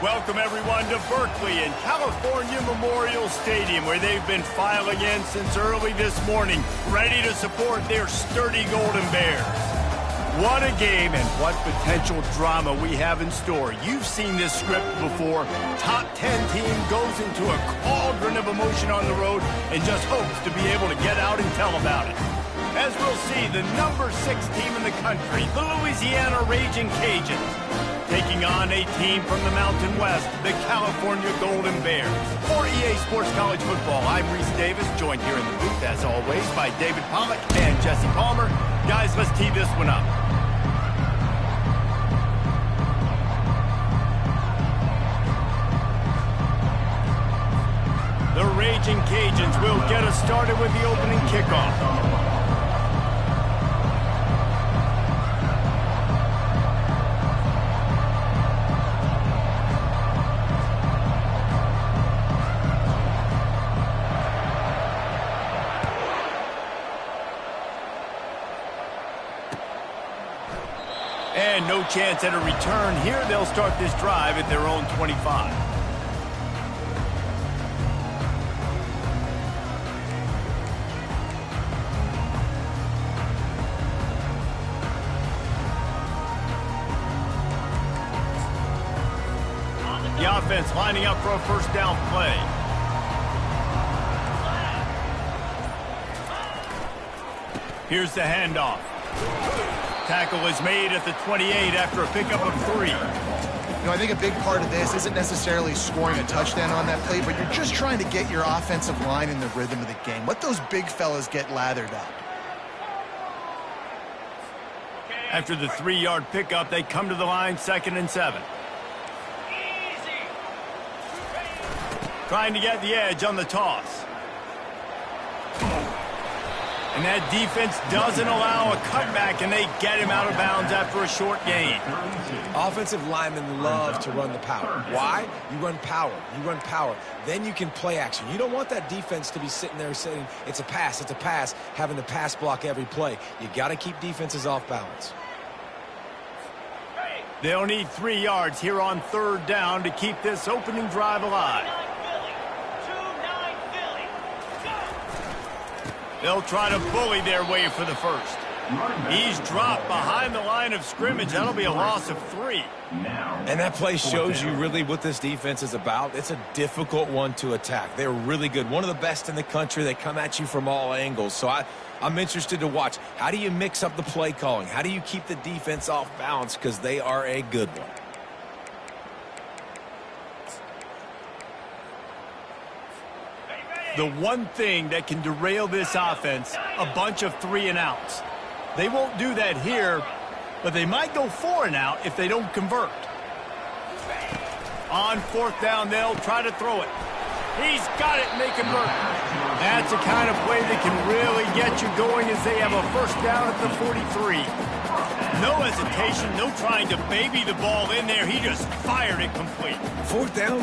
Welcome, everyone, to Berkeley and California Memorial Stadium, where they've been filing in since early this morning, ready to support their sturdy Golden Bears. What a game and what potential drama we have in store. You've seen this script before. Top 10 team goes into a cauldron of emotion on the road and just hopes to be able to get out and tell about it. As we'll see, the number 6 team in the country, the Louisiana Raging Cajuns, taking on a team from the Mountain West, the California Golden Bears. For EA Sports College Football, I'm Reese Davis, joined here in the booth, as always, by David Pollack and Jesse Palmer. Guys, let's tee this one up. The Raging Cajuns will get us started with the opening kickoff. And no chance at a return here. They'll start this drive at their own 25. The offense lining up for a first down play. Here's the handoff. Tackle is made at the 28 after a pickup of 3. You know, I think a big part of this isn't necessarily scoring a touchdown on that play, but you're just trying to get your offensive line in the rhythm of the game. Let those big fellas get lathered up. After the 3-yard pickup, they come to the line, 2nd and 7. Trying to get the edge on the toss. And that defense doesn't allow a cutback, and they get him out of bounds after a short gain. Offensive linemen love to run the power. Why? You run power. You run power. Then you can play action. You don't want that defense to be sitting there saying, it's a pass, having to pass block every play. You got to keep defenses off balance. They'll need 3 yards here on 3rd down to keep this opening drive alive. They'll try to bully their way for the first. He's dropped behind the line of scrimmage. That'll be a loss of 3. And that play shows you really what this defense is about. It's a difficult one to attack. They're really good. One of the best in the country. They come at you from all angles. So I'm interested to watch. How do you mix up the play calling? How do you keep the defense off balance? Because they are a good one. The one thing that can derail this offense, a bunch of 3-and-outs. They won't do that here, but they might go 4-and-out if they don't convert. On 4th down, they'll try to throw it. He's got it, and they convert. That's the kind of play that can really get you going as they have a first down at the 43. No hesitation, no trying to baby the ball in there. He just fired it complete. 4th down,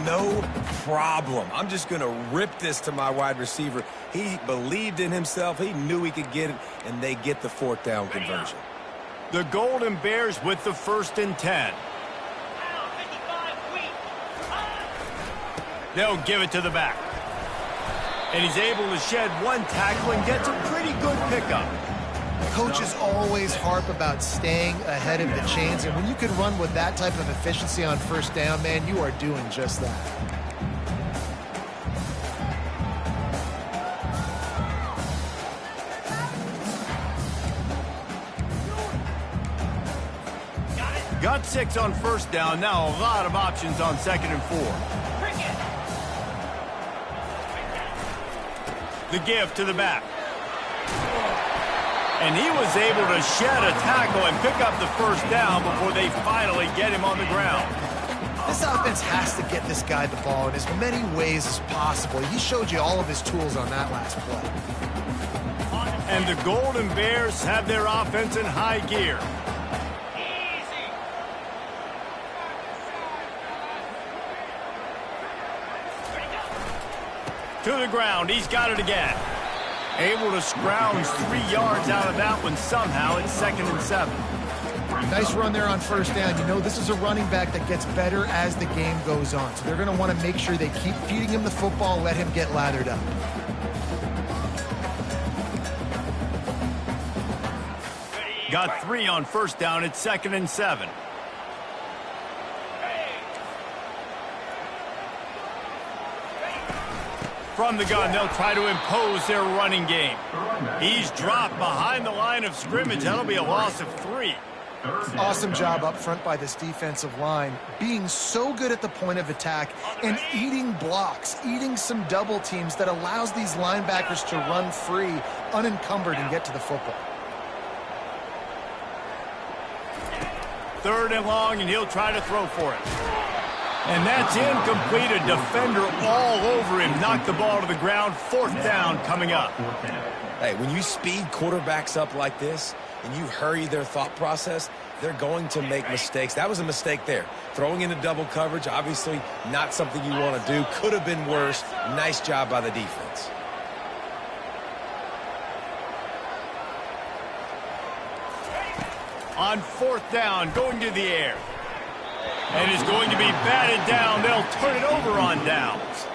no problem. I'm just going to rip this to my wide receiver. He believed in himself. He knew he could get it, and they get the 4th down conversion. The Golden Bears with the 1st and 10. They'll give it to the back. And he's able to shed 1 tackle and gets a pretty good pickup. Coaches always harp about staying ahead of the chains, and when you can run with that type of efficiency on 1st down, man, you are doing just that. Got 6 on 1st down. Now a lot of options on 2nd and 4. The give to the back. And he was able to shed a tackle and pick up the 1st down before they finally get him on the ground. This offense has to get this guy the ball in as many ways as possible. He showed you all of his tools on that last play. And the Golden Bears have their offense in high gear. To the ground, he's got it again. Able to scrounge 3 yards out of that one somehow. It's 2nd and 7. Nice run there on first down. You know this is a running back that gets better as the game goes on. So they're going to want to make sure they keep feeding him the football and let him get lathered up. Got 3 on first down. It's 2nd and 7. From the gun, they'll try to impose their running game. He's dropped behind the line of scrimmage. That'll be a loss of 3. Awesome job up front by this defensive line, being so good at the point of attack and eating blocks, eating some double teams that allows these linebackers to run free, unencumbered, and get to the football. 3rd and long, and he'll try to throw for it. And that's incomplete. A defender all over him. Knocked the ball to the ground. 4th down coming up. Hey, when you speed quarterbacks up like this and you hurry their thought process, they're going to make mistakes. That was a mistake there. Throwing into double coverage, obviously not something you want to do. Could have been worse. Nice job by the defense. On 4th down, going to the air. And is going to be batted down. They'll turn it over on downs.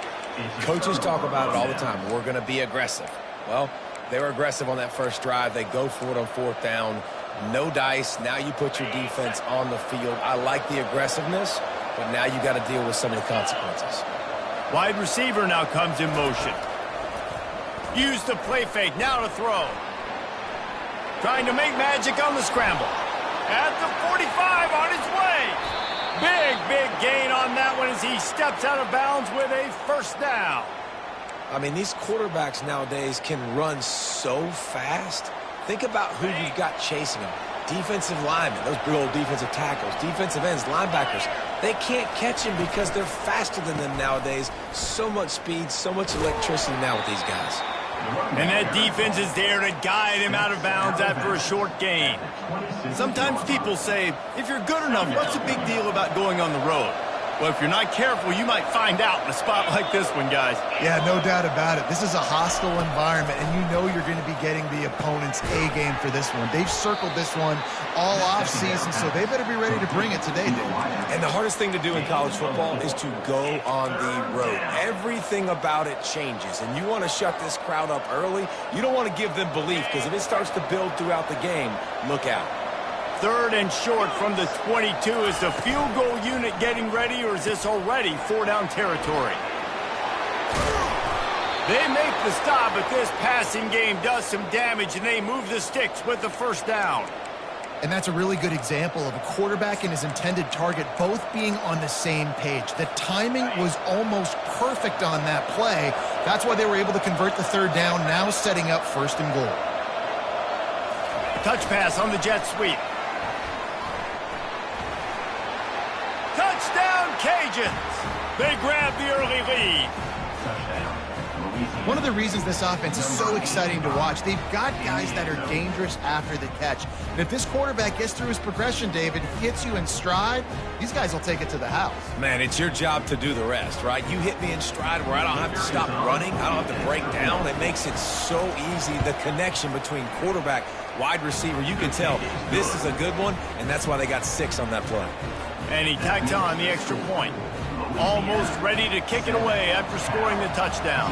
Coaches talk about it all the time. We're going to be aggressive. Well, they were aggressive on that first drive. They go for it on 4th down. No dice. Now you put your defense on the field. I like the aggressiveness, but now you got to deal with some of the consequences. Wide receiver now comes in motion. Use the play fake. Now to throw. Trying to make magic on the scramble. At the 45 on his way. Big gain on that one as he steps out of bounds with a 1st down. I mean, these quarterbacks nowadays can run so fast. Think about who you've got chasing them. Defensive linemen, those big old defensive tackles, defensive ends, linebackers. They can't catch him because they're faster than them nowadays. So much speed, so much electricity now with these guys. And that defense is there to guide him out of bounds after a short gain. Sometimes people say, if you're good enough, what's the big deal about going on the road? Well, if you're not careful, you might find out in a spot like this one, guys. Yeah, no doubt about it. This is a hostile environment, and you know you're going to be getting the opponent's A-game for this one. They've circled this one all off-season, so they better be ready to bring it today, dude. And the hardest thing to do in college football is to go on the road. Everything about it changes, and you want to shut this crowd up early. You don't want to give them belief, because if it starts to build throughout the game, look out. 3rd and short from the 22. Is the field goal unit getting ready, or is this already 4-down territory? They make the stop, but this passing game does some damage, and they move the sticks with the 1st down. And that's a really good example of a quarterback and his intended target both being on the same page. The timing was almost perfect on that play. That's why they were able to convert the 3rd down, now setting up 1st and goal. Touch pass on the jet sweep. Touchdown, Cajuns! They grab the early lead. One of the reasons this offense is so exciting to watch, they've got guys that are dangerous after the catch. And if this quarterback gets through his progression, David, hits you in stride, these guys will take it to the house. Man, it's your job to do the rest, right? You hit me in stride where I don't have to stop running. I don't have to break down. It makes it so easy, the connection between quarterback, wide receiver. You can tell this is a good one, and that's why they got 6 on that play. And he tacked on the extra point. Almost ready to kick it away after scoring the touchdown.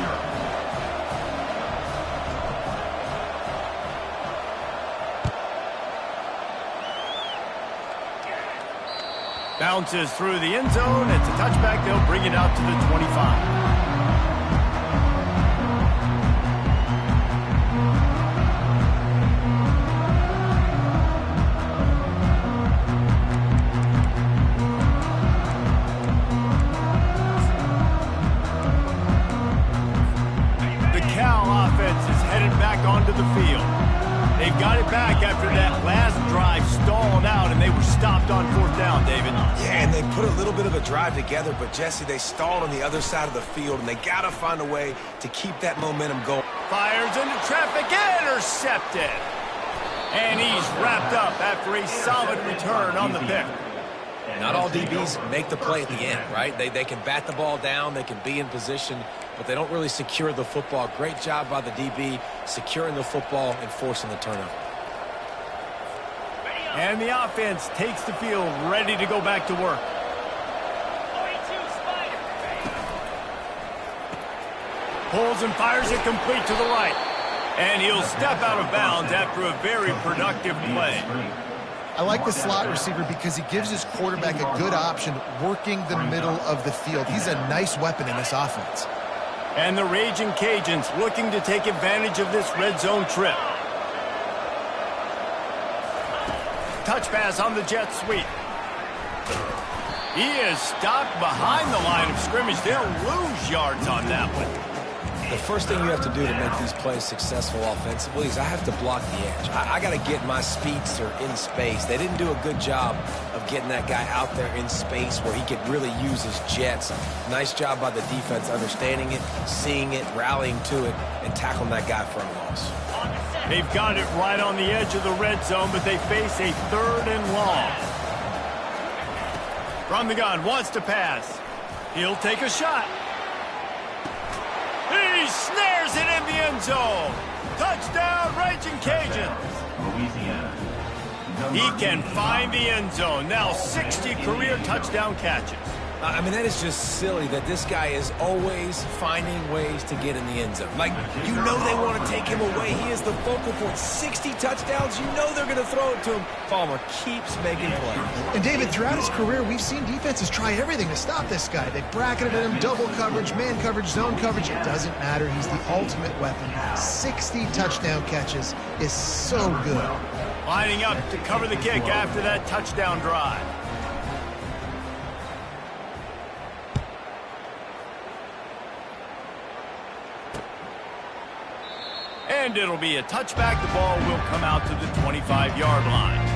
Bounces through the end zone. It's a touchback. They'll bring it out to the 25. Onto the field. They've got it back after that last drive stalled out, and they were stopped on 4th down, David. Yeah, and they put a little bit of a drive together, but Jesse, they stalled on the other side of the field, and they got to find a way to keep that momentum going. Fires into traffic, intercepted. And he's wrapped up after a solid return on the pick. Not all DBs make the play at the end, right? They can bat the ball down, they can be in position, but they don't really secure the football. Great job by the DB securing the football and forcing the turnover. And the offense takes the field ready to go back to work. Pulls and fires it complete to the right. And he'll step out of bounds after a very productive play. I like the slot receiver because he gives his quarterback a good option working the middle of the field. He's a nice weapon in this offense. And the Raging Cajuns looking to take advantage of this red zone trip. Touch pass on the jet sweep. He is stopped behind the line of scrimmage. They'll lose yards on that one. The first thing you have to do to make these plays successful offensively is I have to block the edge. I got to get my speedster in space. They didn't do a good job of getting that guy out there in space where he could really use his jets. Nice job by the defense understanding it, seeing it, rallying to it, and tackling that guy for a loss. They've got it right on the edge of the red zone, but they face a 3rd and long. From the gun, wants to pass. He'll take a shot. He snares it in the end zone. Touchdown, Raging Cajuns. He can find the end zone. Now 60 career touchdown catches. I mean, that is just silly that this guy is always finding ways to get in the end zone. Like, you know they want to take him away. He is the focal point. 60 touchdowns, you know they're going to throw it to him. Palmer keeps making plays. And, David, throughout his career, we've seen defenses try everything to stop this guy. They bracketed him, double coverage, man coverage, zone coverage. It doesn't matter. He's the ultimate weapon. 60 touchdown catches is so good. Lining up to cover the kick after that touchdown drive. And it'll be a touchback. The ball will come out to the 25-yard line.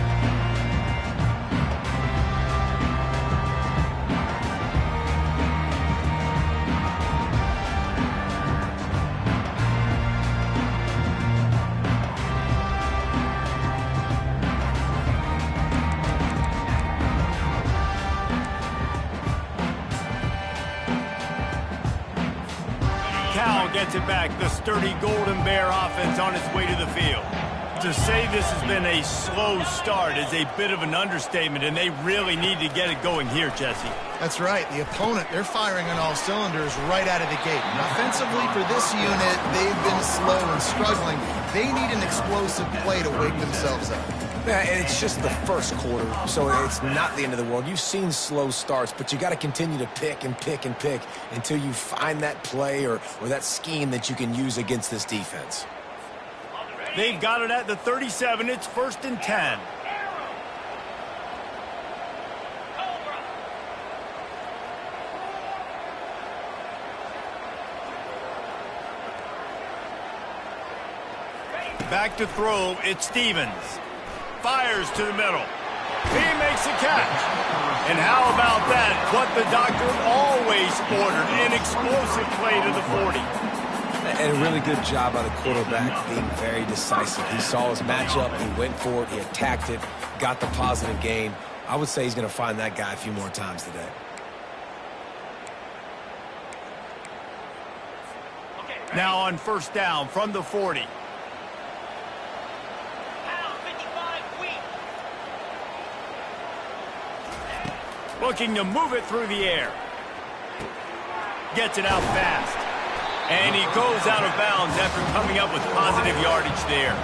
Gets it back. The sturdy Golden Bear offense on its way to the field. To say this has been a slow start is a bit of an understatement, and they really need to get it going here, Jesse. That's right. The opponent, they're firing on all cylinders right out of the gate. Offensively, for this unit, they've been slow and struggling. They need an explosive play to wake themselves up. Yeah, and it's just the first quarter, so it's not the end of the world. You've seen slow starts, but you got to continue to pick and pick and pick until you find that play or that scheme that you can use against this defense. They've got it at the 37. It's 1st and 10. Back to throw. It's Stevens. Fires to the middle. He makes a catch. And how about that? What the doctor always ordered, an explosive play to the 40. And a really good job by the quarterback being very decisive. He saw his matchup, he went for it, he attacked it, got the positive gain. I would say he's going to find that guy a few more times today. Now on 1st down from the 40. Looking to move it through the air. Gets it out fast. And he goes out of bounds after coming up with positive yardage there.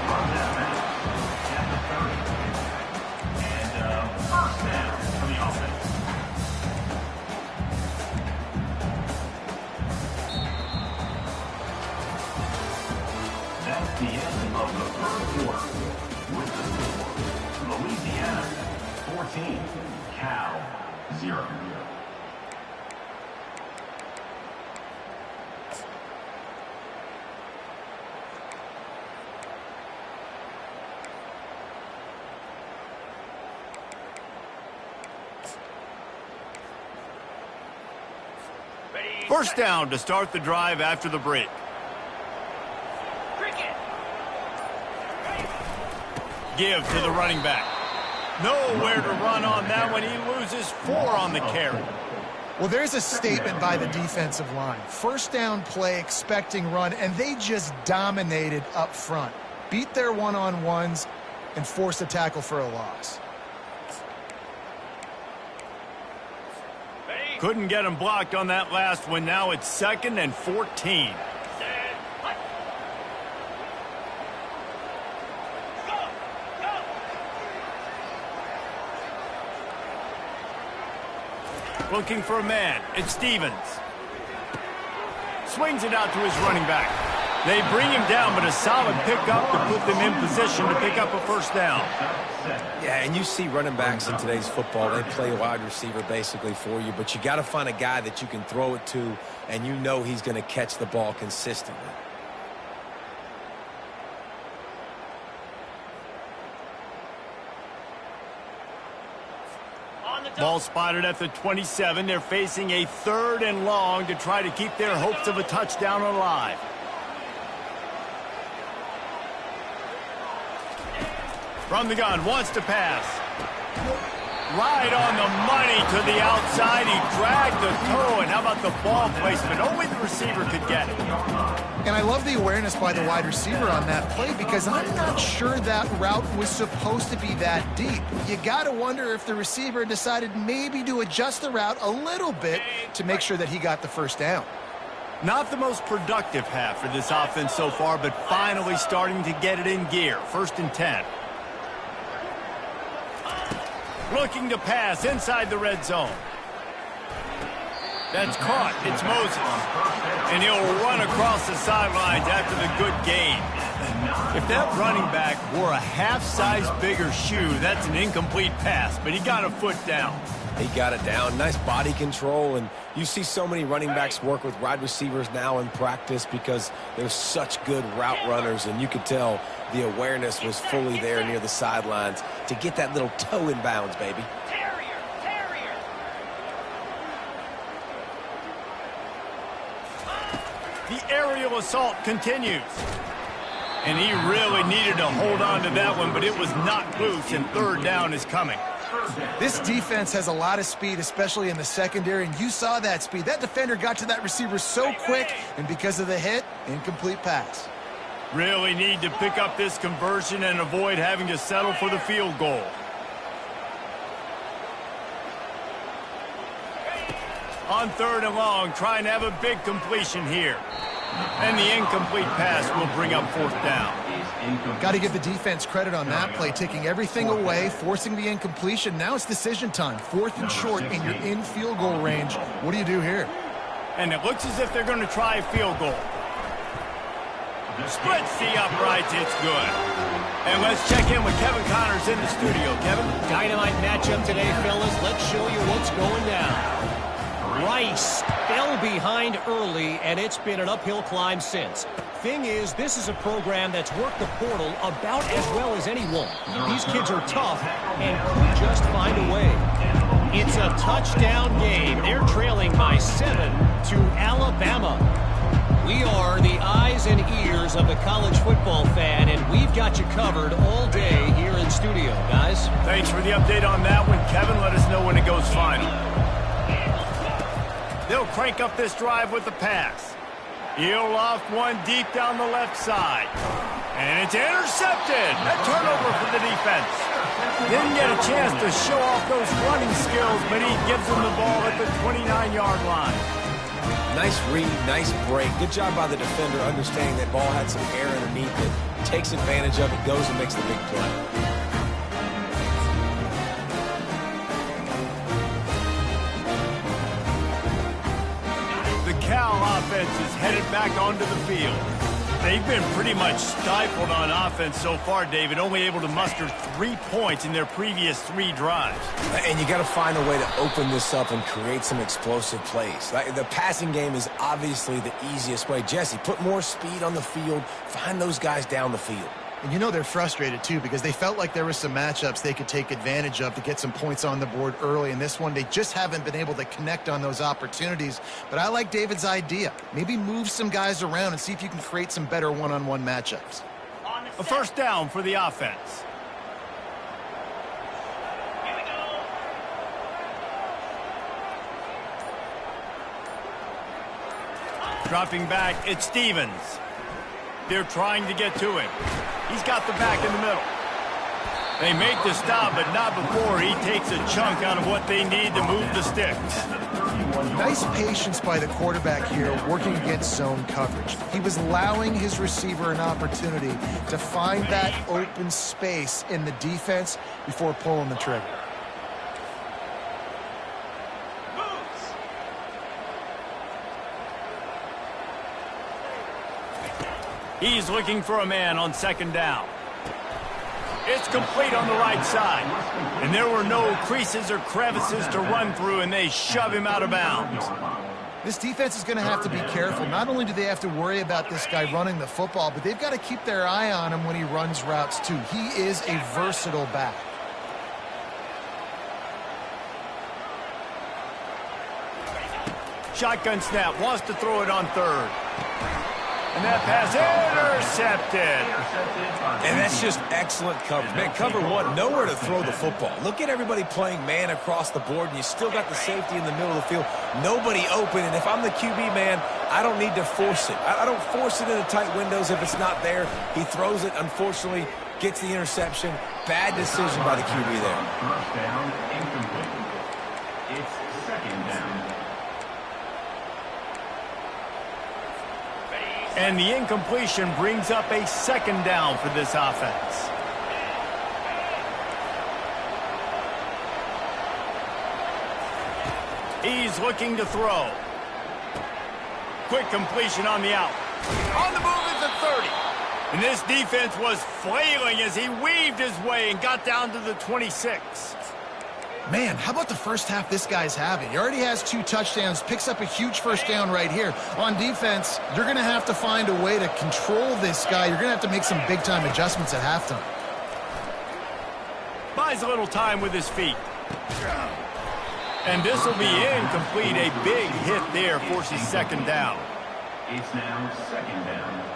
That's the end of the 1st quarter. With the score, Louisiana 14, Cal 0. First down to start the drive after the break. Give to the running back. Nowhere to run on that one. He loses 4 on the carry. Well, there's a statement by the defensive line. First down play, expecting run, and they just dominated up front. Beat their one-on-ones, and force a tackle for a loss. Couldn't get him blocked on that last one. Now it's 2nd and 14. Looking for a man. It's Stevens. Swings it out to his running back. They bring him down, but a solid pickup to put them in position to pick up a first down. Yeah, and you see running backs in today's football, they play wide receiver basically for you, but you got to find a guy that you can throw it to, and you know he's going to catch the ball consistently. Ball spotted at the 27. They're facing a 3rd and long to try to keep their hopes of a touchdown alive. From the gun, wants to pass. Right on the money to the outside. He dragged the toe, and how about the ball placement? Only the receiver could get it. And I love the awareness by the wide receiver on that play because I'm not sure that route was supposed to be that deep. You got to wonder if the receiver decided maybe to adjust the route a little bit to make sure that he got the first down. Not the most productive half for this offense so far, but finally starting to get it in gear. 1st and 10. Looking to pass inside the red zone. That's caught. It's Moses. And he'll run across the sidelines after the good gain. If that running back wore a half-size bigger shoe, that's an incomplete pass, but he got a foot down. He got it down. Nice body control, and you see so many running backs work with wide receivers now in practice because they're such good route runners, and you could tell the awareness was fully there near the sidelines to get that little toe in bounds, baby. The aerial assault continues. And he really needed to hold on to that one, but it was knocked loose, and 3rd down is coming. This defense has a lot of speed, especially in the secondary, and you saw that speed. That defender got to that receiver so quick, and because of the hit, incomplete pass. Really need to pick up this conversion and avoid having to settle for the field goal. On 3rd and long, trying to have a big completion here. And the incomplete pass will bring up 4th down. Got to give the defense credit on that play, taking everything away, forcing the incompletion. Now it's decision time. 4th and short, and you're in field goal range. What do you do here? And it looks as if they're going to try a field goal. Splits the uprights, it's good. And let's check in with Kevin Connors in the studio. Kevin? Dynamite matchup today, fellas. Let's show you what's going down. Rice fell behind early, and it's been an uphill climb since. Thing is, this is a program that's worked the portal about as well as anyone. These kids are tough and could just find a way. It's a touchdown game. They're trailing by 7 to Alabama. We are the eyes and ears of the college football fan, and we've got you covered all day here in studio, guys. Thanks for the update on that one, Kevin. Let us know when it goes final. They'll crank up this drive with the pass. He'll loft one deep down the left side. And it's intercepted. A turnover for the defense. Didn't get a chance to show off those running skills, but he gives them the ball at the 29-yard line. Nice read, nice break. Good job by the defender understanding that ball had some air underneath it. Takes advantage of it, goes and makes the big play. Cal offense is headed back onto the field. They've been pretty much stifled on offense so far, David, only able to muster 3 points in their previous 3 drives. And you got to find a way to open this up and create some explosive plays. The passing game is obviously the easiest way. Jesse, put more speed on the field, find those guys down the field. And you know they're frustrated, too, because they felt like there were some matchups they could take advantage of to get some points on the board early. In this one, they just haven't been able to connect on those opportunities. But I like David's idea. Maybe move some guys around and see if you can create some better one-on-one matchups. A first down for the offense. Here we go. Dropping back, it's Stevens. They're trying to get to him. He's got the back in the middle. They make the stop, but not before he takes a chunk out of what they need to move the sticks. Nice patience by the quarterback here, working against zone coverage. He was allowing his receiver an opportunity to find that open space in the defense before pulling the trigger. He's looking for a man on second down. It's complete on the right side. And there were no creases or crevices to run through, and they shove him out of bounds. This defense is going to have to be careful. Not only do they have to worry about this guy running the football, but they've got to keep their eye on him when he runs routes too. He is a versatile back. Shotgun snap, wants to throw it on third. And that pass intercepted. And that's just excellent coverage. Man, cover one, nowhere to throw the football. Look at everybody playing man across the board, and you still got the safety in the middle of the field. Nobody open, and if I'm the QB, man, I don't need to force it. I don't force it into tight windows if it's not there. He throws it, unfortunately, gets the interception. Bad decision by the QB there. First down, incomplete. It's second down. And the incompletion brings up a second down for this offense. He's looking to throw. Quick completion on the out. On the move is the 30. And this defense was flailing as he weaved his way and got down to the 26. Man, how about the first half this guy's having? He already has 2 touchdowns, picks up a huge first down right here. On defense, you're going to have to find a way to control this guy. You're going to have to make some big-time adjustments at halftime. Buys a little time with his feet. And this will be incomplete. A big hit there forces second down. It's now second down.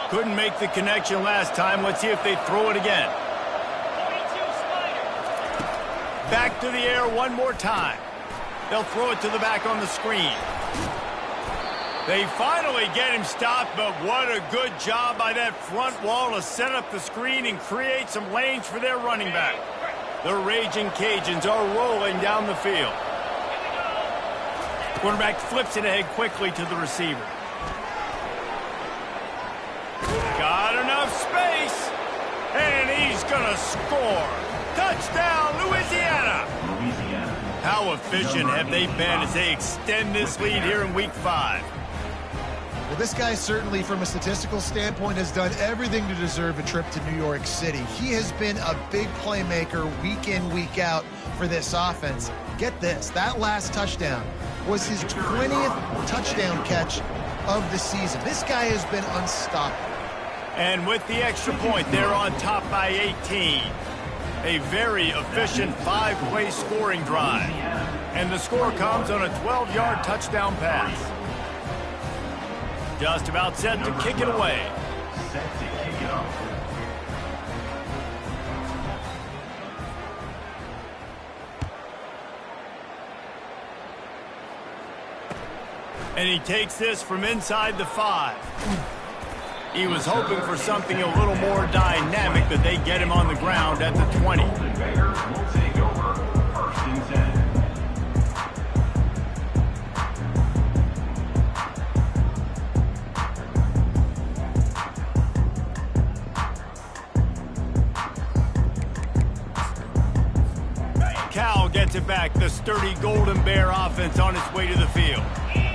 Couldn't make the connection last time. Let's see if they throw it again. Back to the air one more time. They'll throw it to the back on the screen. They finally get him stopped, but what a good job by that front wall to set up the screen and create some lanes for their running back. The Raging Cajuns are rolling down the field. Quarterback flips it ahead quickly to the receiver. Got enough space, and he's gonna score. Touchdown, Louisiana! How efficient have they been as they extend this lead here in Week 5? Well, this guy certainly, from a statistical standpoint, has done everything to deserve a trip to New York City. He has been a big playmaker week in, week out for this offense. Get this, that last touchdown was his 20th touchdown catch of the season. This guy has been unstoppable. And with the extra point, they're on top by 18. A very efficient 5-play scoring drive. And the score comes on a 12-yard touchdown pass. Just about set to kick it away. Set to kick it off. And he takes this from inside the 5. He was hoping for something a little more dynamic, but they get him on the ground at the 20. Bears will take over first and 10. Cal gets it back. The sturdy Golden Bear offense on its way to the field.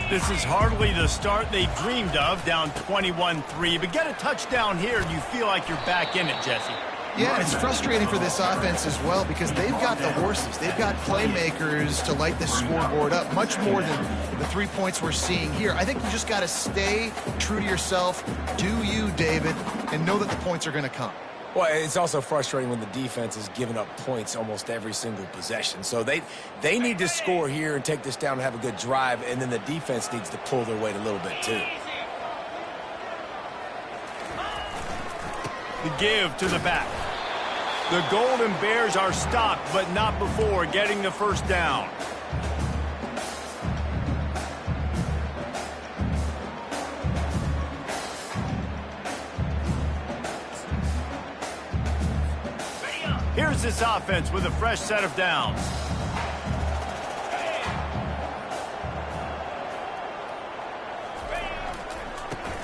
This is hardly the start they dreamed of, down 21-3. But get a touchdown here, and you feel like you're back in it, Jesse. Yeah, it's frustrating for this offense as well because they've got the horses. They've got playmakers to light this scoreboard up, much more than the 3 points we're seeing here. I think you just got to stay true to yourself, do you, David, and know that the points are going to come. Well, it's also frustrating when the defense is giving up points almost every single possession. So they need to score here and take this down and have a good drive, and then the defense needs to pull their weight a little bit too. The give to the back. The Golden Bears are stopped, but not before getting the first down. Here's this offense with a fresh set of downs.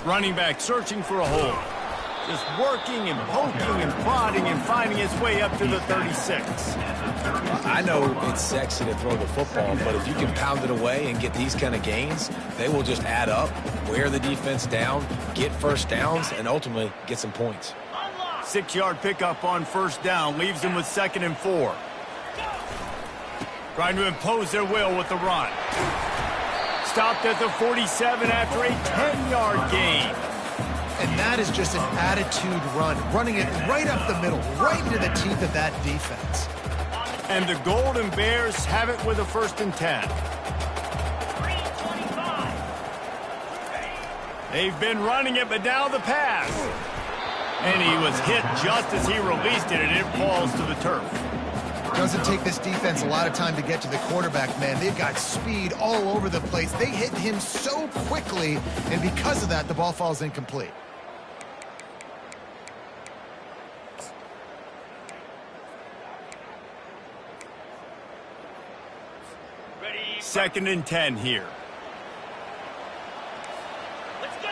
Running back searching for a hole. Just working and poking and prodding and finding his way up to the 36. I know it's sexy to throw the football, but if you can pound it away and get these kind of gains, they will just add up, wear the defense down, get first downs, and ultimately get some points. 6-yard pickup on first down leaves them with 2nd and 4. Trying to impose their will with the run. Stopped at the 47 after a 10-yard gain. And that is just an attitude run, running it right up the middle, right into the teeth of that defense. And the Golden Bears have it with a 1st and 10. They've been running it, but now the pass. And he was hit just as he released it, and it falls to the turf. Doesn't take this defense a lot of time to get to the quarterback, man. They've got speed all over the place. They hit him so quickly, and because of that, the ball falls incomplete. Ready. 2nd and 10 here. Let's go.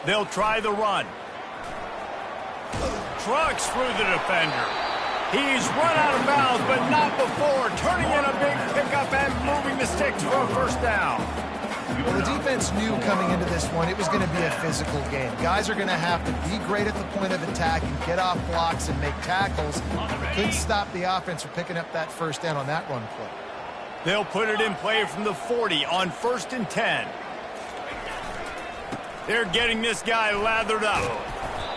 They'll try the run. Trucks through the defender. He's run out of bounds, but not before. Turning in a big pickup and moving the sticks for a 1st down. Well, the defense knew coming into this one it was going to be a physical game. Guys are going to have to be great at the point of attack and get off blocks and make tackles. Couldn't stop the offense from picking up that 1st down on that run play. They'll put it in play from the 40 on 1st and 10. They're getting this guy lathered up.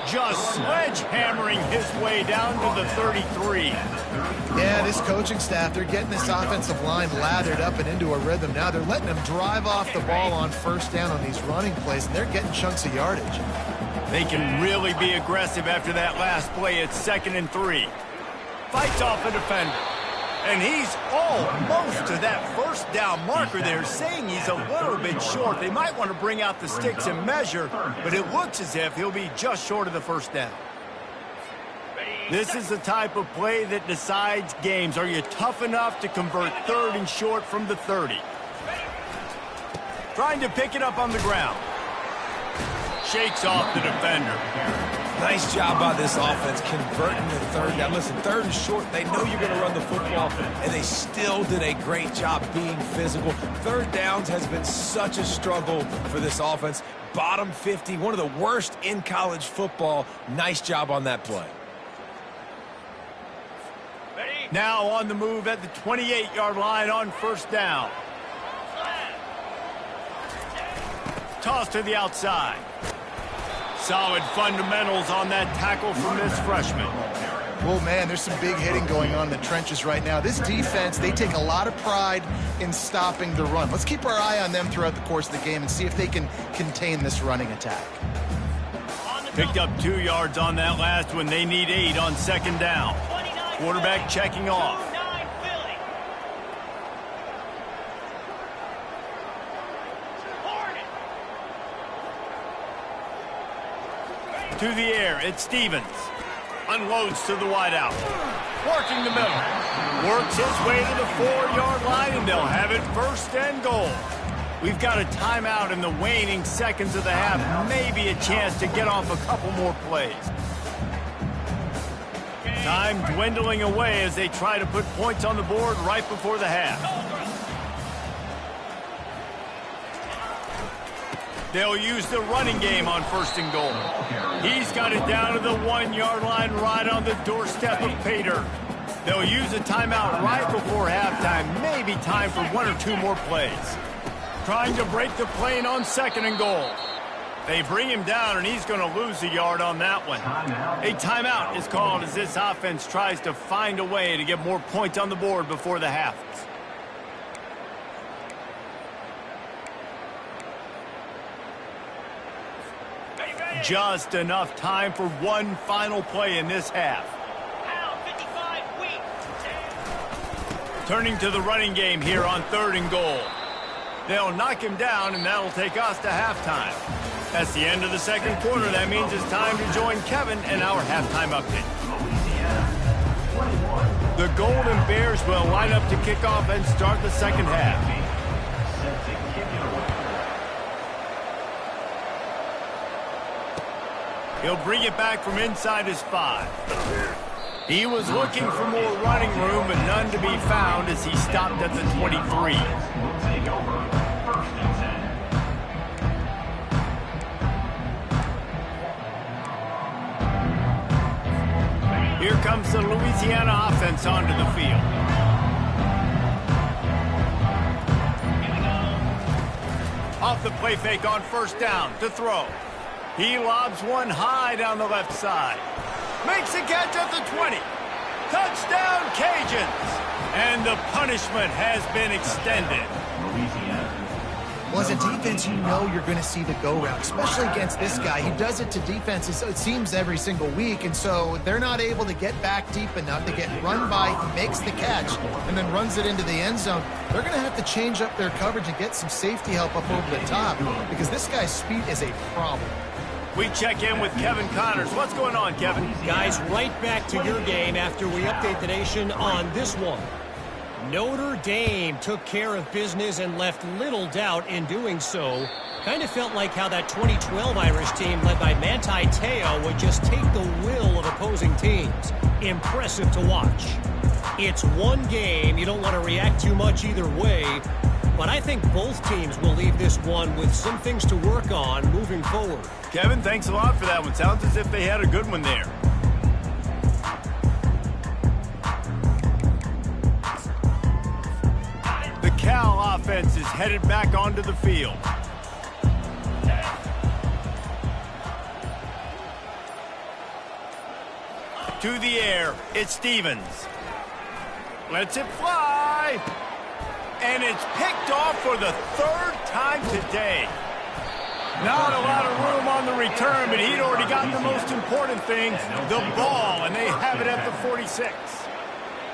Just sledgehammering his way down to the 33. Yeah, this coaching staff, they're getting this offensive line lathered up and into a rhythm. Now they're letting them drive off the ball on 1st down on these running plays, and they're getting chunks of yardage. They can really be aggressive after that last play. It's 2nd and 3. Fights off a defender. And he's almost to that 1st down marker there, saying he's a little bit short. They might want to bring out the sticks and measure, but it looks as if he'll be just short of the 1st down. This is the type of play that decides games. Are you tough enough to convert 3rd and short from the 30? Trying to pick it up on the ground. Shakes off the defender. Nice job by this offense converting the 3rd down. Listen, 3rd and short, they know you're going to run the football, and they still did a great job being physical. 3rd downs has been such a struggle for this offense. Bottom 50, one of the worst in college football. Nice job on that play. Now on the move at the 28-yard line on 1st down. Toss to the outside. Solid fundamentals on that tackle from this freshman. Well, man, there's some big hitting going on in the trenches right now. This defense, they take a lot of pride in stopping the run. Let's keep our eye on them throughout the course of the game and see if they can contain this running attack. Picked up 2 yards on that last one. They need 8 on 2nd down. Quarterback checking off. To the air, it's Stevens. Unloads to the wideout. Working the middle. Works his way to the 4-yard line, and they'll have it 1st and goal. We've got a timeout in the waning seconds of the half. Maybe a chance to get off a couple more plays. Time dwindling away as they try to put points on the board right before the half. They'll use the running game on 1st and goal. He's got it down to the 1-yard line right on the doorstep of Pater. They'll use a timeout right before halftime. Maybe time for 1 or 2 more plays. Trying to break the plane on 2nd and goal. They bring him down, and he's going to lose a yard on that one. A timeout is called as this offense tries to find a way to get more points on the board before the half. Just enough time for one final play in this half. Turning to the running game here on 3rd and goal. They'll knock him down, and that'll take us to halftime. That's the end of the second quarter. That means it's time to join Kevin in our halftime update. The Golden Bears will line up to kick off and start the second half. He'll bring it back from inside his 5. He was looking for more running room, but none to be found as he stopped at the 23. Here comes the Louisiana offense onto the field. Off the play fake on first down to throw. He lobs one high down the left side. Makes a catch at the 20. Touchdown, Cajuns! And the punishment has been extended. Well, as a defense, you know you're going to see the go-route, especially against this guy. He does it to defenses, it seems, every single week, and so they're not able to get back deep enough to get run by. He makes the catch and then runs it into the end zone. They're going to have to change up their coverage and get some safety help up over the top because this guy's speed is a problem. We check in with Kevin Connors. What's going on, Kevin? Guys, right back to your game after we update the nation on this one. Notre Dame took care of business and left little doubt in doing so. Kind of felt like how that 2012 Irish team led by Manti Te'o would just take the will of opposing teams. Impressive to watch. It's one game. You don't want to react too much either way. But I think both teams will leave this one with some things to work on moving forward. Kevin, thanks a lot for that one. Sounds as if they had a good one there. The Cal offense is headed back onto the field. To the air, it's Stevens. Lets it fly. And it's picked off for the third time today. Not a lot of room on the return, but he'd already got the most important thing, the ball, and they have it at the 46.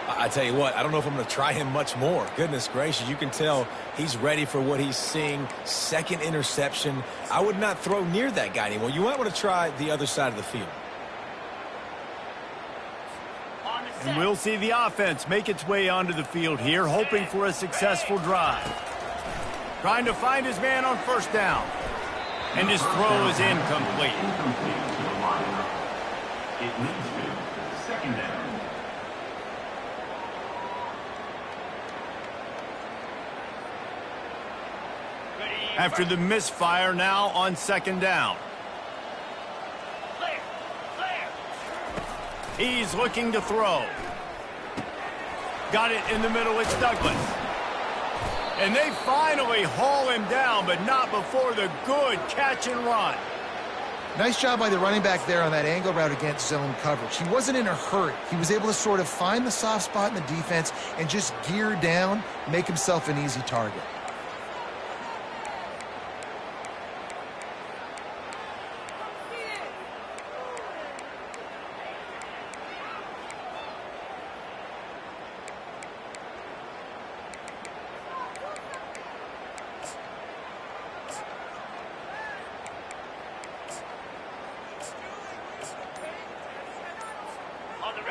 I tell you what, I don't know if I'm going to try him much more. Goodness gracious, you can tell he's ready for what he's seeing. Second interception. I would not throw near that guy anymore. You might want to try the other side of the field. And we'll see the offense make its way onto the field here, hoping for a successful drive. Trying to find his man on first down. And his throw is incomplete. It leads to second down. After the misfire, now on second down. He's looking to throw. Got it in the middle, it's Douglas. And they finally haul him down, but not before the good catch and run. Nice job by the running back there on that angle route against zone coverage. He wasn't in a hurry. He was able to sort of find the soft spot in the defense and just gear down, make himself an easy target.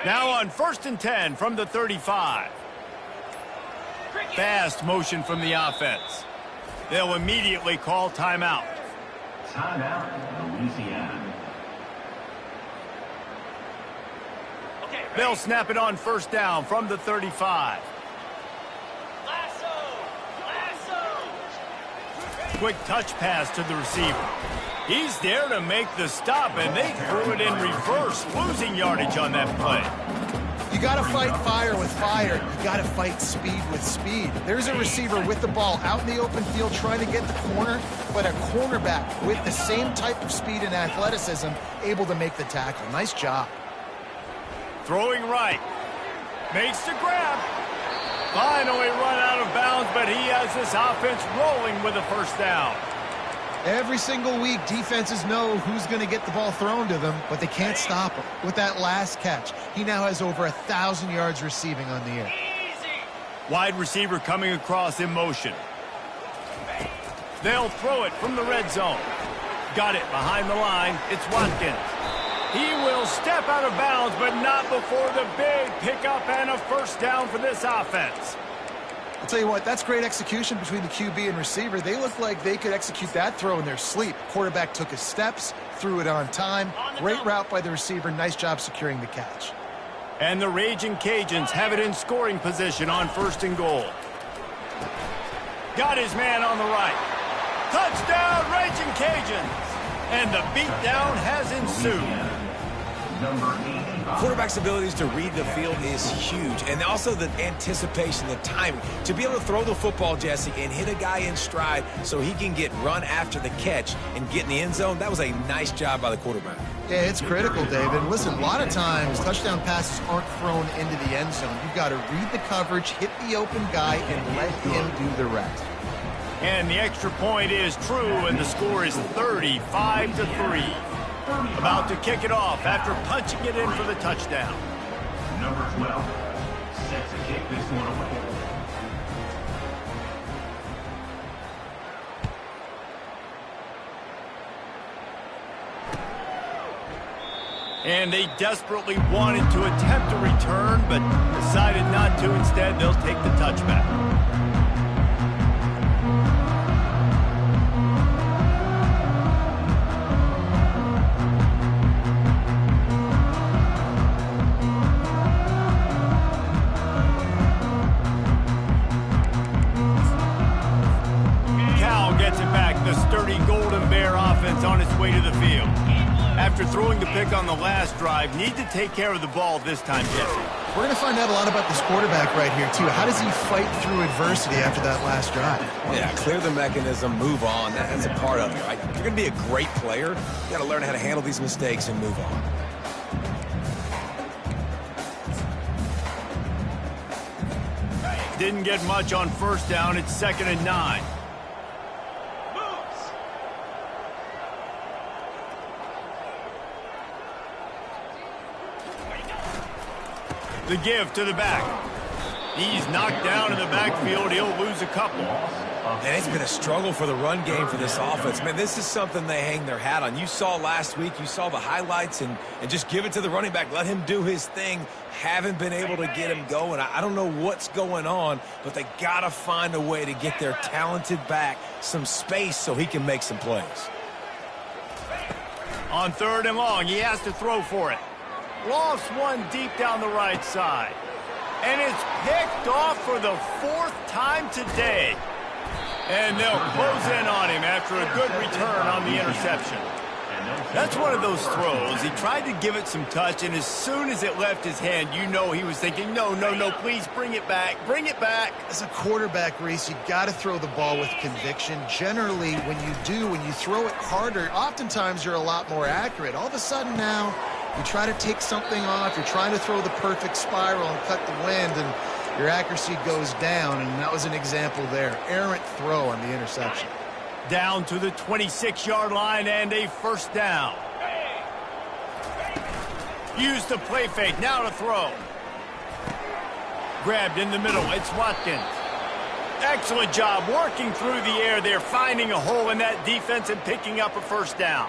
Now on 1st and 10 from the 35. Fast motion from the offense. They'll immediately call timeout. Timeout, Louisiana. They'll snap it on first down from the 35. Quick touch pass to the receiver. He's there to make the stop, and they threw it in reverse, losing yardage on that play. You got to fight fire with fire. You got to fight speed with speed. There's a receiver with the ball out in the open field trying to get the corner, but a cornerback with the same type of speed and athleticism able to make the tackle. Nice job. Throwing right. Makes the grab. Finally run out of bounds, but he has this offense rolling with a first down. Every single week, defenses know who's going to get the ball thrown to them, but they can't stop him. With that last catch, he now has over 1,000 yards receiving on the year. Wide receiver coming across in motion. They'll throw it from the red zone. Got it behind the line. It's Watkins. He will step out of bounds, but not before the big pickup and a first down for this offense. I'll tell you what, that's great execution between the QB and receiver. They look like they could execute that throw in their sleep. Quarterback took his steps, threw it on time. Great route by the receiver. Nice job securing the catch. And the Raging Cajuns have it in scoring position on 1st and goal. Got his man on the right. Touchdown, Raging Cajuns! And the beatdown has ensued. Quarterback's abilities to read the field is huge, and also the anticipation, the timing. To be able to throw the football, Jesse, and hit a guy in stride so he can get run after the catch and get in the end zone, that was a nice job by the quarterback. Yeah, it's critical, David. Listen, a lot of times touchdown passes aren't thrown into the end zone. You've got to read the coverage, hit the open guy, and let him do the rest. And the extra point is true, and the score is 35-3. About to kick it off after punching it in for the touchdown. Number 12, set to kick this one away. And they desperately wanted to attempt a return, but decided not to. Instead, they'll take the touchback. On its way to the field. After throwing the pick on the last drive, need to take care of the ball this time, Jesse. We're going to find out a lot about this quarterback right here, too. How does he fight through adversity after that last drive? Yeah, clear the mechanism, move on. That's a part of it, right? If you're going to be a great player, you got to learn how to handle these mistakes and move on. Didn't get much on 1st down. It's 2nd and 9. The give to the back. He's knocked down in the backfield. He'll lose a couple. And it's been a struggle for the run game for this offense. Man, this is something they hang their hat on. You saw last week, you saw the highlights, and just give it to the running back. Let him do his thing. Haven't been able to get him going. I don't know what's going on, but they got to find a way to get their talented back some space so he can make some plays. On 3rd and long, he has to throw for it. Lost one deep down the right side. And it's picked off for the 4th time today. And they'll close in on him after a good return on the interception. That's one of those throws. He tried to give it some touch, and as soon as it left his hand, you know he was thinking, no, please bring it back. Bring it back. As a quarterback, Reese, you got to throw the ball with conviction. Generally, when you throw it harder, oftentimes you're a lot more accurate. All of a sudden now, you try to take something off, you're trying to throw the perfect spiral and cut the wind, and your accuracy goes down, and that was an example there. Errant throw on the interception. Down to the 26-yard line and a 1st down. Use the play fake, now to throw. Grabbed in the middle, it's Watkins. Excellent job working through the air there, finding a hole in that defense and picking up a 1st down.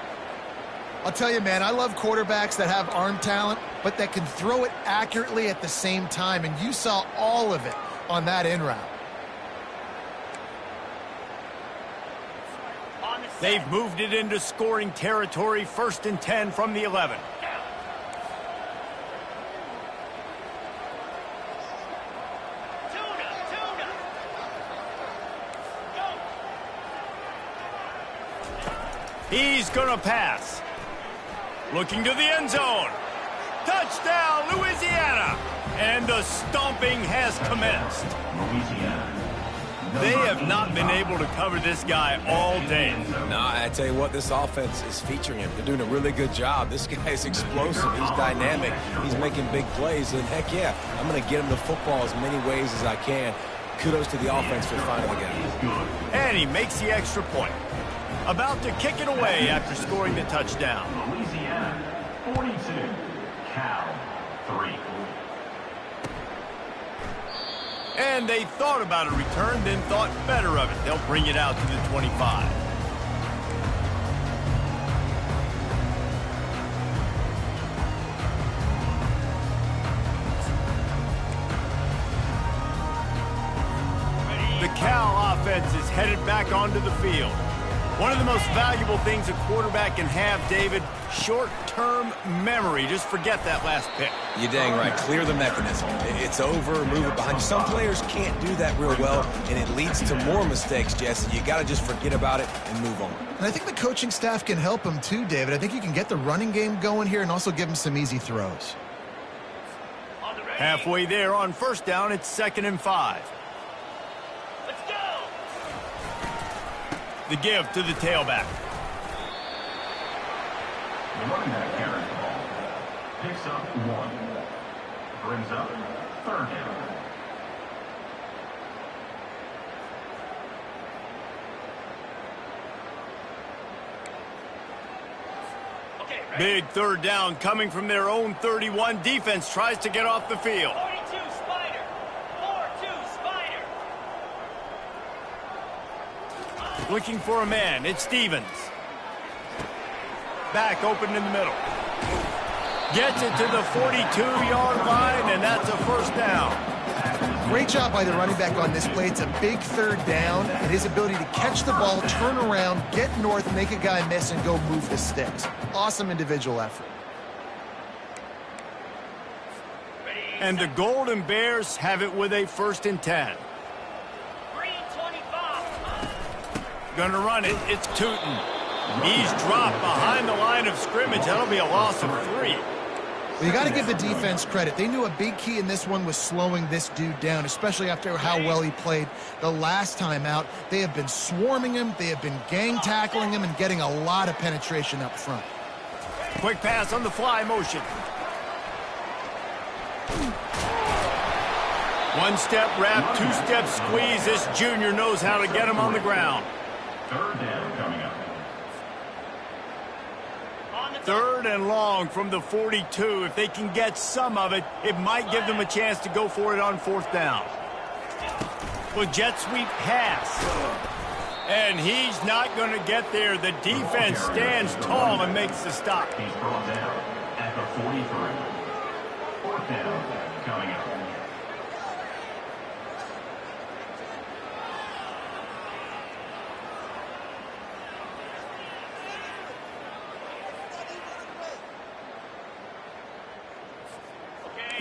I'll tell you, man, I love quarterbacks that have arm talent, but that can throw it accurately at the same time, and you saw all of it on that in route. They've moved it into scoring territory, 1st and 10 from the 11. He's going to pass. Looking to the end zone. Touchdown, Louisiana. And the stomping has commenced. Louisiana. They have not been able to cover this guy all day. No, I tell you what, this offense is featuring him. They're doing a really good job. This guy is explosive. He's dynamic. He's making big plays. And heck yeah, I'm going to get him the football as many ways as I can. Kudos to the offense for finding the guy. And he makes the extra point. About to kick it away after scoring the touchdown. Louisiana, 42. Cal, 3. And they thought about a return, then thought better of it. They'll bring it out to the 25. offense is headed back onto the field. One of the most valuable things a quarterback can have, David, short-term memory. Just forget that last pick. You're dang right. Clear the mechanism. It's over, move it behind you. Some players can't do that real well, and it leads to more mistakes, Jesse. You got to just forget about it and move on. And I think the coaching staff can help him too, David. I think you can get the running game going here and also give him some easy throws. Halfway there on first down, it's 2nd and 5. Let's go! The give to the tailback. The running back carries the ball. Picks up 1. Brings up 3rd down. Big 3rd down coming from their own 31. Defense tries to get off the field. 42 Spider. 4-2 Spider. Looking for a man. It's Stevens. Back open in the middle. Gets it to the 42-yard line, and that's a first down. Great job by the running back on this play. It's a big 3rd down, and his ability to catch the ball, turn around, get north, make a guy miss, and go move the sticks. Awesome individual effort. And the Golden Bears have it with a 1st and 10. Green 25. Gonna run it. It's Tootin. He's dropped behind the line of scrimmage. That'll be a loss of 3. Well, you got to give the defense credit. They knew a big key in this one was slowing this dude down, especially after how well he played the last time out. They have been swarming him. They have been gang tackling him and getting a lot of penetration up front. Quick pass on the fly motion. 1-step wrap, 2-step squeeze. This junior knows how to get him on the ground. 3rd down coming up. 3rd and long from the 42. If they can get some of it, it might give them a chance to go for it on 4th down. Well, jet sweep pass. And he's not going to get there. The defense stands tall and makes the stop. He's brought down at the 43. 4th down coming up.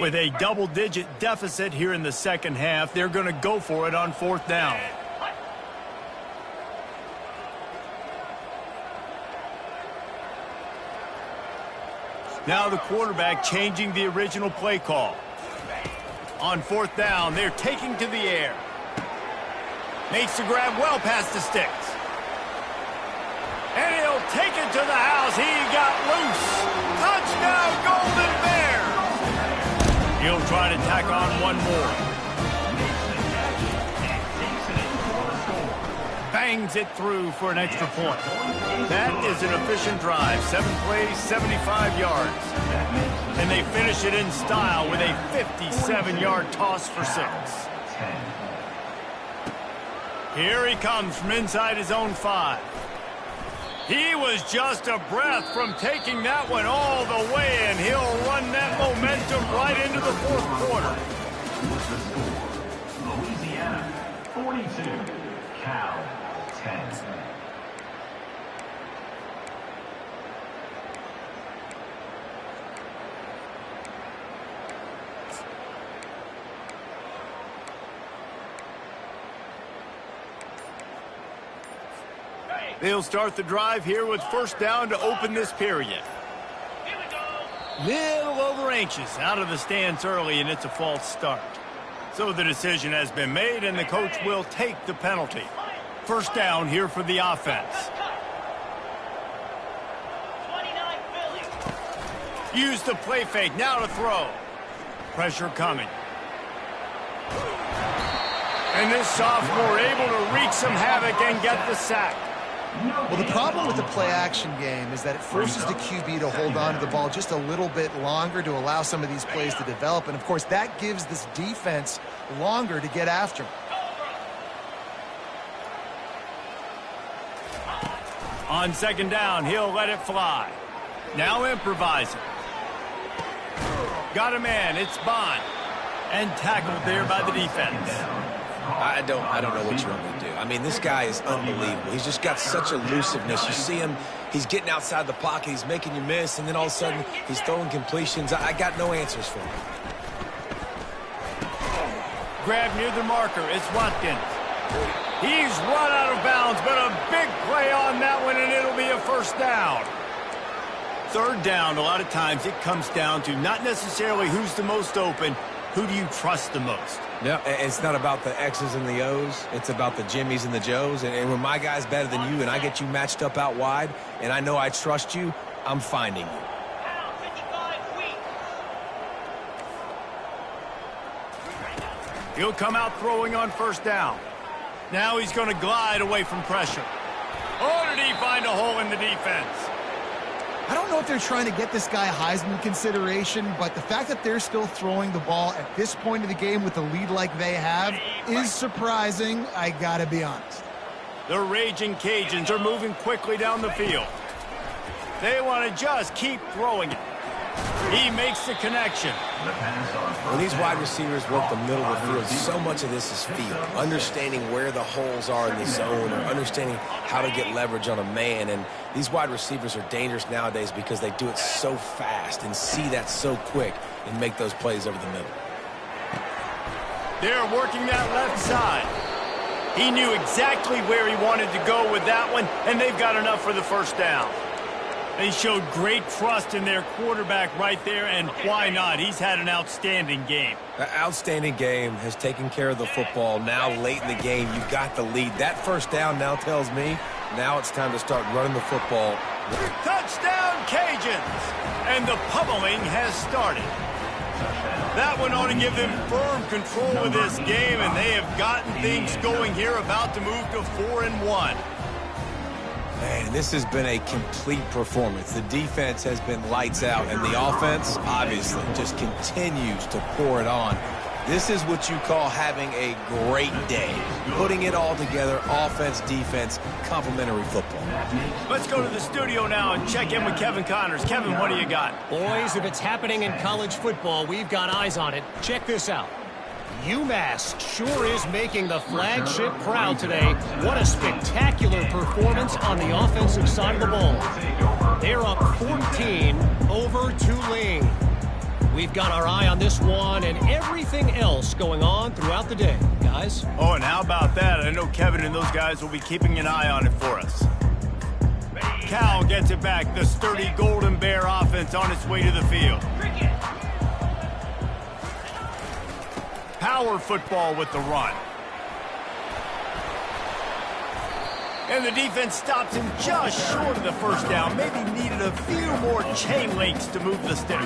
With a double-digit deficit here in the 2nd half, they're going to go for it on 4th down. Now the quarterback changing the original play call. On 4th down, they're taking to the air. Makes the grab well past the sticks. And he'll take it to the house. He got loose. Touchdown, Golden Bears! He'll try to tack on one more. Bangs it through for an extra point. That is an efficient drive. 7 plays, 75 yards. And they finish it in style with a 57-yard toss for 6. Here he comes from inside his own 5. He was just a breath from taking that one all the way, and he'll run that momentum right into the 4th quarter. Louisiana 42, Cal 10. They'll start the drive here with 1st down to open this period. Here we go. Little over anxious out of the stance early, and it's a false start. So the decision has been made, and the coach will take the penalty. 1st down here for the offense. 29 Philly. Use the play fake, now to throw. Pressure coming. And this sophomore able to wreak some havoc and get the sack. Well, the problem with the play-action game is that it forces the QB to hold on to the ball just a little bit longer to allow some of these plays to develop. And, of course, that gives this defense longer to get after him. On 2nd down, he'll let it fly. Now improvising. Got a man, it's Bond. And tackled there by the defense. I don't know what you want me to do. I mean, this guy is unbelievable. He's just got such elusiveness. You see him, he's getting outside the pocket, he's making you miss, and then all of a sudden, he's throwing completions. I got no answers for him. Grab near the marker. It's Watkins. He's run out of bounds, but a big play on that one, and it'll be a first down. Third down, a lot of times it comes down to not necessarily who's the most open, who do you trust the most? Yeah, it's not about the X's and the O's. It's about the Jimmies and the Joes. And when my guy's better than you and I get you matched up out wide and I know I trust you, I'm finding you. Pound 55 weak. He'll come out throwing on first down. Now he's going to glide away from pressure. Oh, did he find a hole in the defense? I don't know if they're trying to get this guy Heisman consideration, but the fact that they're still throwing the ball at this point of the game with a lead like they have is surprising, I gotta be honest. The Raging Cajuns are moving quickly down the field. They want to just keep throwing it. He makes the connection. When these wide receivers work the middle of the field, so much of this is feel. Understanding where the holes are in the zone or understanding how to get leverage on a man. And these wide receivers are dangerous nowadays because they do it so fast and see that so quick and make those plays over the middle. They're working that left side. He knew exactly where he wanted to go with that one, and they've got enough for the first down. They showed great trust in their quarterback right there, and why not? He's had an outstanding game. An outstanding game, has taken care of the football. Now late in the game, you've got the lead. That first down now tells me now it's time to start running the football. Touchdown, Cajuns! And the pummeling has started. That one ought to give them firm control of this game, and they have gotten things going here, about to move to 4-1. Man, this has been a complete performance. The defense has been lights out, and the offense, obviously, just continues to pour it on. This is what you call having a great day. Putting it all together, offense, defense, complementary football. Let's go to the studio now and check in with Kevin Connors. Kevin, what do you got? Boys, if it's happening in college football, we've got eyes on it. Check this out. UMass sure is making the flagship proud today. What a spectacular performance on the offensive side of the ball. They're up 14 over Tulane. We've got our eye on this one and everything else going on throughout the day, guys. Oh, and how about that? I know Kevin and those guys will be keeping an eye on it for us. Cal gets it back. The sturdy Golden Bear offense on its way to the field. Power football with the run. And the defense stops him just short of the first down. Maybe needed a few more chain links to move the sticks.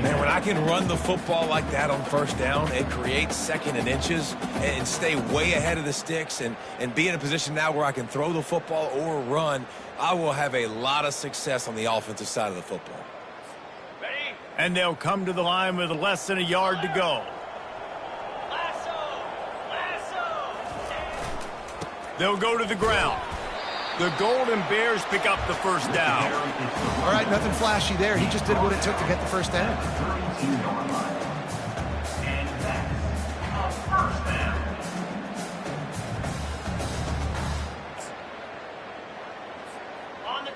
Man, when I can run the football like that on first down, it creates second and inches and stay way ahead of the sticks and be in a position now where I can throw the football or run, I will have a lot of success on the offensive side of the football. Ready? And they'll come to the line with less than a yard to go. They'll go to the ground. The Golden Bears pick up the first down. All right, nothing flashy there. He just did what it took to get the first down.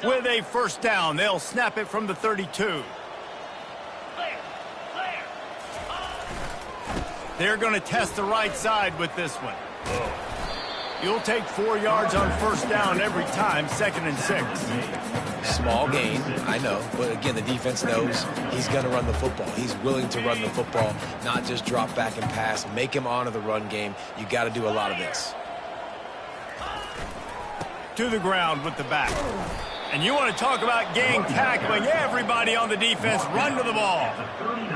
With a first down, they'll snap it from the 32. They're going to test the right side with this one. You'll take 4 yards on first down every time, 2nd and 6. Small gain, I know, but again, the defense knows he's going to run the football. He's willing to run the football, not just drop back and pass, make him honor the run game. You got to do a lot of this. To the ground with the back. And you want to talk about gang tackling. Everybody on the defense run to the ball.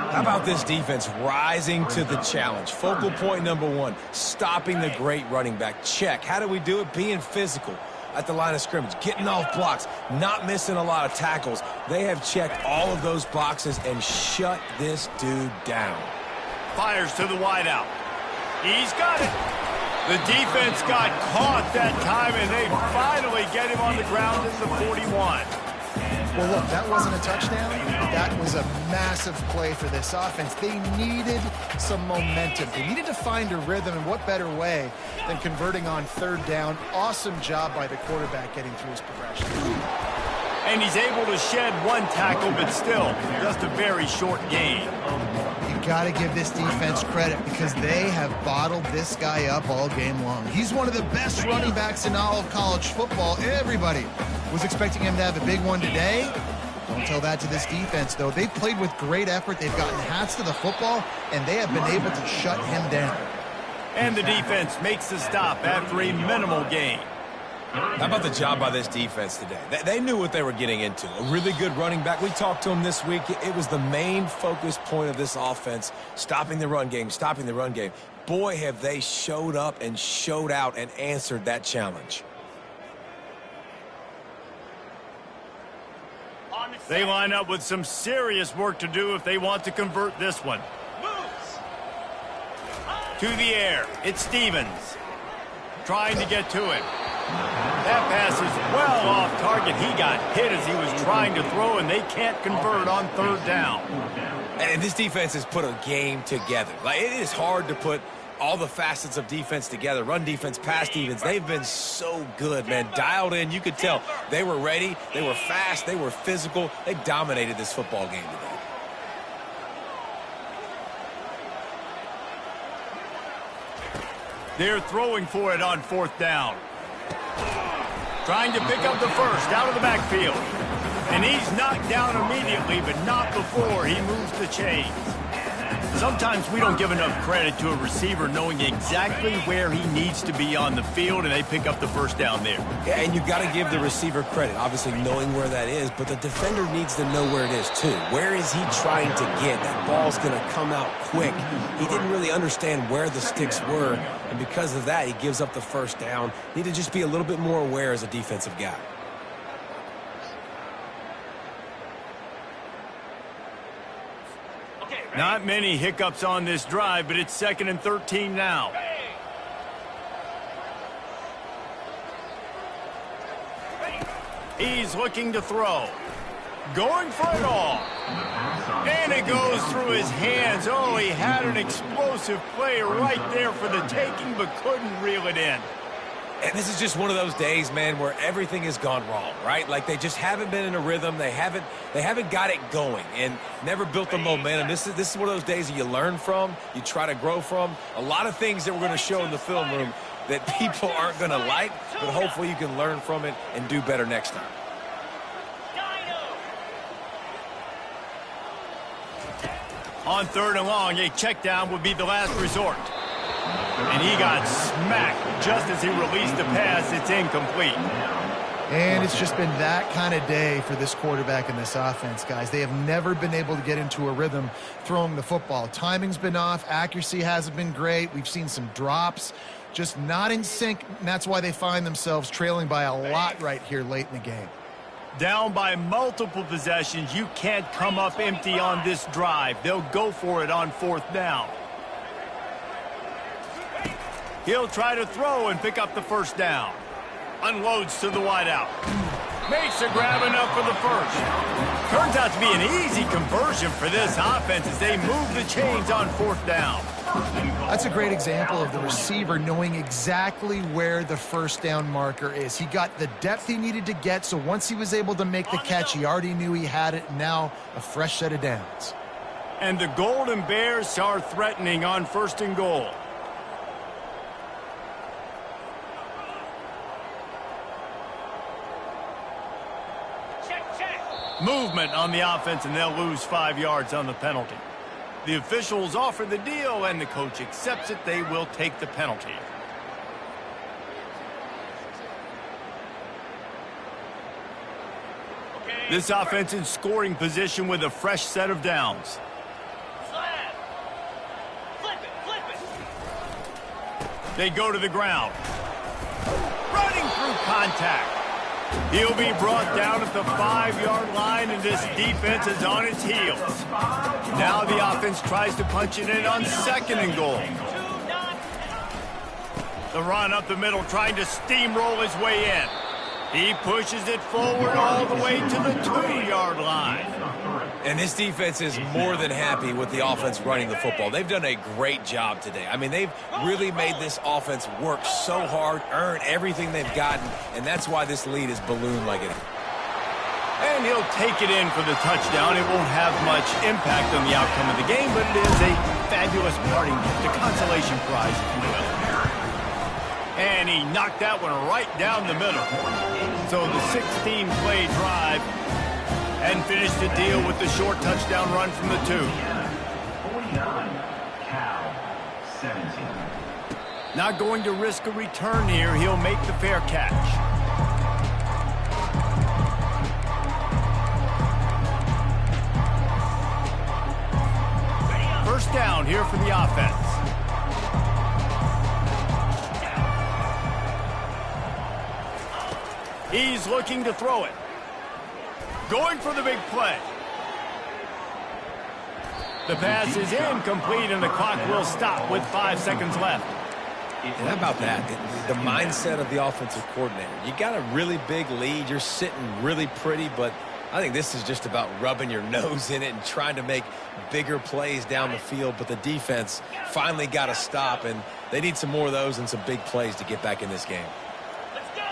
How about this defense rising to the challenge? Focal point number 1, stopping the great running back. Check. How do we do it? Being physical at the line of scrimmage, getting off blocks, not missing a lot of tackles. They have checked all of those boxes and shut this dude down. Fires to the wideout. He's got it. The defense got caught that time, and they finally get him on the ground in the 41. Well, look, that wasn't a touchdown. That was a massive play for this offense. They needed some momentum. They needed to find a rhythm, and what better way than converting on third down. Awesome job by the quarterback getting through his progression. And he's able to shed one tackle, but still, just a very short gain. You got to give this defense credit because they have bottled this guy up all game long. He's one of the best running backs in all of college football. Everybody was expecting him to have a big one today. Don't tell that to this defense, though. They've played with great effort. They've gotten hats to the football, and they have been able to shut him down. And the defense makes the stop after a minimal gain. How about the job by this defense today? They knew what they were getting into. A really good running back. We talked to him this week. It was the main focus point of this offense, stopping the run game, stopping the run game. Boy, have they showed up and showed out and answered that challenge. They line up with some serious work to do if they want to convert this one. To the air, it's Stevens. Trying to get to him. That pass is well off target. He got hit as he was trying to throw, and they can't convert on third down. And this defense has put a game together. Like, it is hard to put all the facets of defense together. Run defense, pass defense. They've been so good, man. Dialed in. You could tell they were ready. They were fast. They were physical. They dominated this football game today. They're throwing for it on fourth down. Trying to pick up the first out of the backfield. And he's knocked down immediately, but not before he moves the chains. Sometimes we don't give enough credit to a receiver knowing exactly where he needs to be on the field, and they pick up the first down there. Yeah, and you've got to give the receiver credit, obviously knowing where that is, but the defender needs to know where it is too. Where is he trying to get? That ball's going to come out quick. He didn't really understand where the sticks were, and because of that, he gives up the first down. Need to just be a little bit more aware as a defensive guy. Not many hiccups on this drive, but it's 2nd and 13 now. He's looking to throw. Going for it all. And it goes through his hands. Oh, he had an explosive play right there for the taking, but couldn't reel it in. And this is just one of those days, man, where everything has gone wrong, right? Like they just haven't been in a rhythm. They haven't got it going and never built the momentum. This is one of those days that you learn from, you try to grow from. A lot of things that we're going to show in the film room that people aren't going to like, but hopefully you can learn from it and do better next time. On 3rd and long, a check down would be the last resort. And he got smacked just as he released the pass. It's incomplete. And it's just been that kind of day for this quarterback and this offense, guys. They have never been able to get into a rhythm throwing the football. Timing's been off. Accuracy hasn't been great. We've seen some drops. Just not in sync, and that's why they find themselves trailing by a lot right here late in the game. Down by multiple possessions. You can't come up empty on this drive. They'll go for it on 4th down. He'll try to throw and pick up the first down. Unloads to the wideout. Makes a grab enough for the first. Turns out to be an easy conversion for this offense as they move the chains on 4th down. That's a great example of the receiver knowing exactly where the first down marker is. He got the depth he needed to get, so once he was able to make the catch, he already knew he had it. Now a fresh set of downs. And the Golden Bears are threatening on 1st and goal. Movement on the offense, and they'll lose 5 yards on the penalty. The officials offer the deal, and the coach accepts it. They will take the penalty. This offense in scoring position with a fresh set of downs. They go to the ground. Running through contact. He'll be brought down at the 5-yard line, and this defense is on its heels. Now the offense tries to punch it in on 2nd and goal. The run up the middle, trying to steamroll his way in. He pushes it forward all the way to the 2-yard line. And this defense is more than happy with the offense running the football. They've done a great job today. I mean, they've really made this offense work so hard, earn everything they've gotten, and that's why this lead is ballooned like it is. And he'll take it in for the touchdown. It won't have much impact on the outcome of the game, but it is a fabulous parting gift, a consolation prize, if you will. And he knocked that one right down the middle. So the 16-play drive and finished the deal with the short touchdown run from the 2. 49, Cal, 17. Not going to risk a return here. He'll make the fair catch. First down here for the offense. He's looking to throw it. Going for the big play. The pass is incomplete, and the clock will stop with 5 seconds left. And how about that? The mindset of the offensive coordinator. You got a really big lead. You're sitting really pretty, but I think this is just about rubbing your nose in it and trying to make bigger plays down the field. But the defense finally got a stop, and they need some more of those and some big plays to get back in this game. Let's go.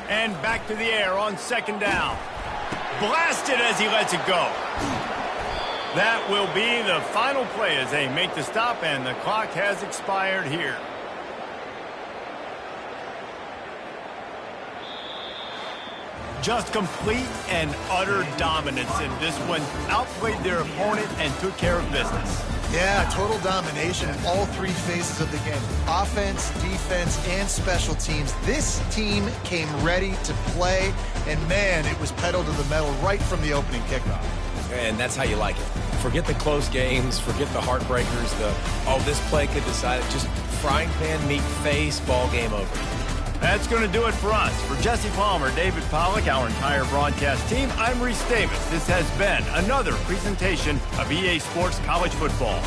And back to the air on second down. Blasted as he lets it go. That will be the final play as they make the stop, and the clock has expired here. Just complete and utter dominance in this one. Outplayed their opponent and took care of business. Yeah, total domination in all 3 phases of the game. Offense, defense, and special teams. This team came ready to play, and man, it was pedal to the metal right from the opening kickoff. And that's how you like it. Forget the close games, forget the heartbreakers, oh, this play could decide it. Just frying pan, meat face, ball game over. That's going to do it for us. For Jesse Palmer, David Pollack, our entire broadcast team, I'm Reese Davis. This has been another presentation of EA Sports College Football.